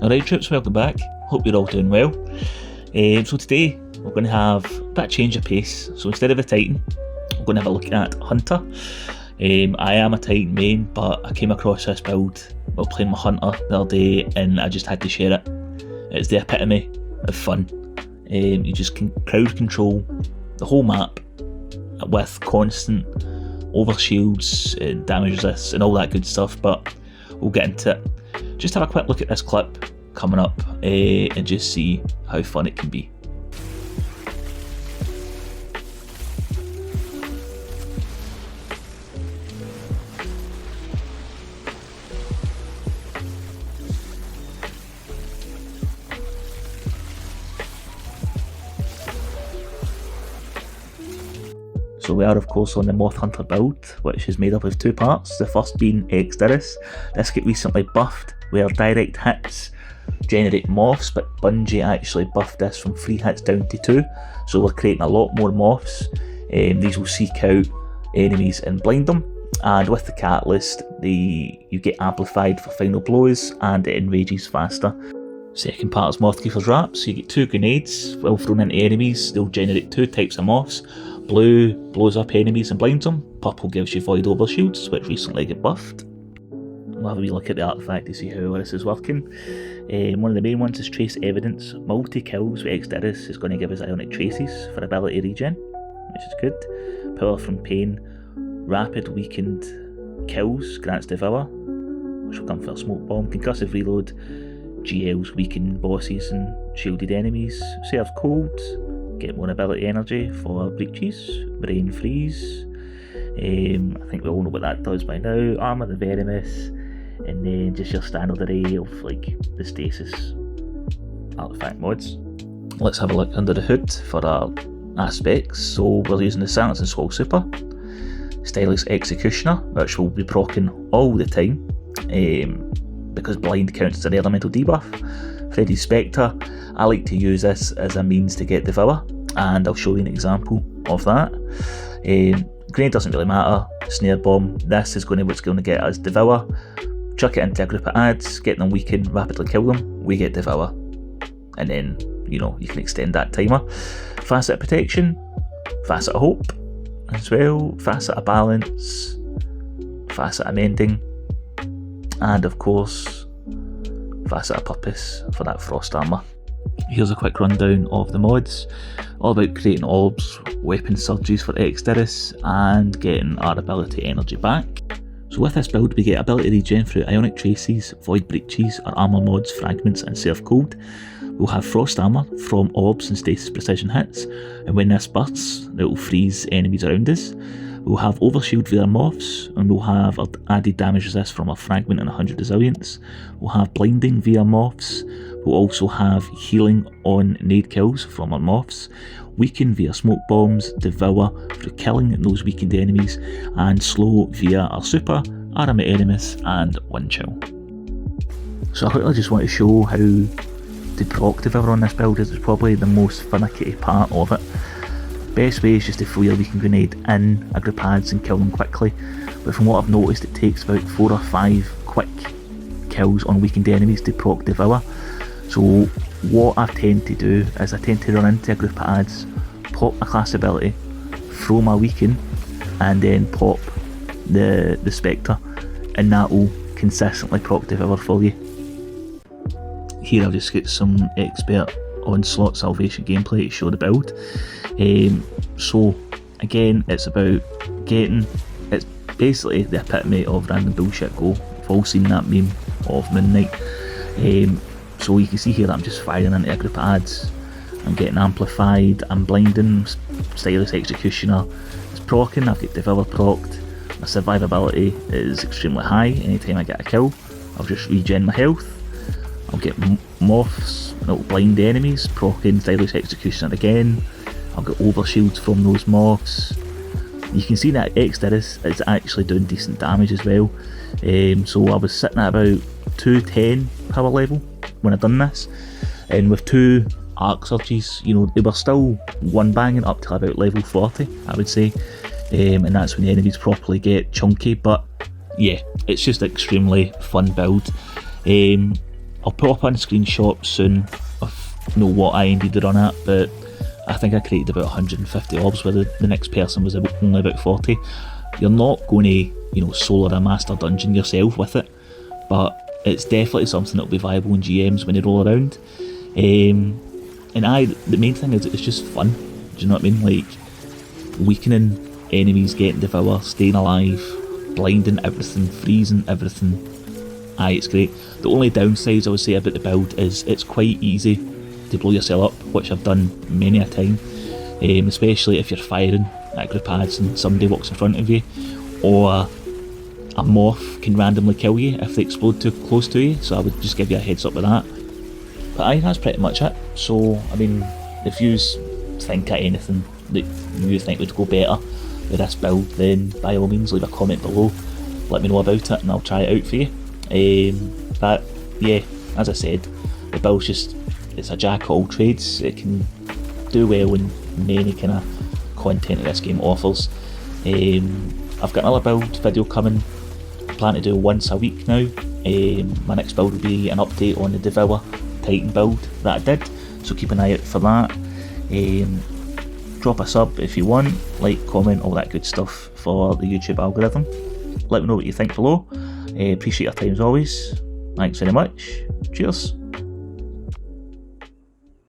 Alright troops, welcome back. Hope you're all doing well. So today we're going to have a bit of change of pace. So instead of a Titan, we're going to have a look at Hunter. I am a Titan main, but I came across this build while playing my Hunter the other day and I just had to share it. It's the epitome of fun. You just can crowd control the whole map with constant overshields and damage resists and all that good stuff, but we'll get into it. Just have a quick look at this clip coming up and just see how fun it can be. So we are of course on the Moth Hunter build, which is made up of two parts, the first being Exodus. This got recently buffed where direct hits generate moths, but Bungie actually buffed this from 3 hits down to 2, so we're creating a lot more moths. These will seek out enemies and blind them, and with the catalyst you get amplified for final blows and it enrages faster. Second part is Moth Keeper's Wrap, so you get 2 grenades. While thrown into enemies, they'll generate 2 types of moths. Blue blows up enemies and blinds them, purple gives you void overshields, which recently get buffed. We'll have a wee look at the artifact to see how this is working. One of the main ones is Trace Evidence. Multi kills with Exodus is going to give us Ionic Traces for ability regen, which is good. Power from Pain, rapid weakened kills grants Devour, which will come for a Smoke Bomb. Concussive Reload, GLs weaken bosses and shielded enemies. Serve Cold, get more ability energy for breaches. Brain Freeze, I think we all know what that does by now. Armour the Venomous, and then just your standard array of like the Stasis artifact mods. Let's have a look under the hood for our aspects. So we're using the Silence and Swallow Super, Stylus Executioner, which will be proccing all the time because blind counts as an elemental debuff. Freddy's Spectre, I like to use this as a means to get Devour, and I'll show you an example of that. Grenade doesn't really matter. Snare Bomb, this is what's going to get us Devour. Chuck it into a group of adds, get them weakened, rapidly kill them, we get Devour. And then, you can extend that timer. Facet of Protection, Facet of Hope as well, Facet of Balance, Facet of Mending, and of course Facet of Purpose for that Frost Armour. Here's a quick rundown of the mods, all about creating orbs, weapon surges for Exodus, and getting our ability energy back. So with this build we get ability regen through Ionic Traces, Void Breaches, our armour mods, Fragments and Serve Cold. We'll have Frost Armour from orbs and stasis precision hits, and when this bursts it will freeze enemies around us. We'll have Overshield via Moths, and we'll have our added damage resist from our Fragment and 100 Resilience. We'll have Blinding via Moths. We'll also have Healing on nade kills from our Moths. Weaken via Smoke Bombs, Devour through killing those weakened enemies, and Slow via our Super, Arama Enemies and Wind Chill. So I quickly just want to show how to proc Devour on this build. Is probably the most finicky part of it. Best way is just to throw your weakened grenade in a group adds and kill them quickly, but from what I've noticed it takes about 4 or 5 quick kills on weakened enemies to proc Devour. So what I tend to do is I tend to run into a group of adds, pop my class ability, throw my weaken, and then pop the Spectre, and that will consistently proc Devour for you. Here I'll just get some expert Onslaught Salvation gameplay to show the build. So again, it's about it's basically the epitome of random bullshit go. We've all seen that meme of Moon Knight. So you can see here that I'm just firing into a group of adds, I'm getting amplified, I'm blinding, Stylus Executioner is proccing, I've got Devour procced, my survivability is extremely high. Anytime I get a kill I'll just regen my health, I'll get moths, and it'll blind enemies, proccing Stylus Executioner again, I'll get overshields from those moths. You can see that Exodus is actually doing decent damage as well. So I was sitting at about 210 power level when I done this, and with 2 arc surges, they were still one banging up to about level 40, I would say, and that's when the enemies properly get chunky. But yeah, it's just extremely fun build. I'll put up on screenshots soon of what I ended the run at, but I think I created about 150 orbs, where the next person was only about 40. You're not going to, solo a master dungeon yourself with it, but it's definitely something that'll be viable in GMs when they roll around. And the main thing is it's just fun. Do you know what I mean? Like, weakening enemies, getting devour, staying alive, blinding everything, freezing everything. It's great. The only downsides I would say about the build is it's quite easy to blow yourself up, which I've done many a time, especially if you're firing at group ads and somebody walks in front of you, or a moth can randomly kill you if they explode too close to you, so I would just give you a heads up with that. But that's pretty much it. So, I mean, if you think of anything that you think would go better with this build, then by all means leave a comment below, let me know about it and I'll try it out for you. But yeah, as I said, the build's it's a jack of all trades. It can do well in many kind of content that this game offers. I've got another build video coming, I plan to do once a week now. My next build will be an update on the Devour Titan build that I did, so keep an eye out for that. Drop a sub if you want, like, comment, all that good stuff for the YouTube algorithm. Let me know what you think below. Appreciate your time as always. Thanks very much. Cheers.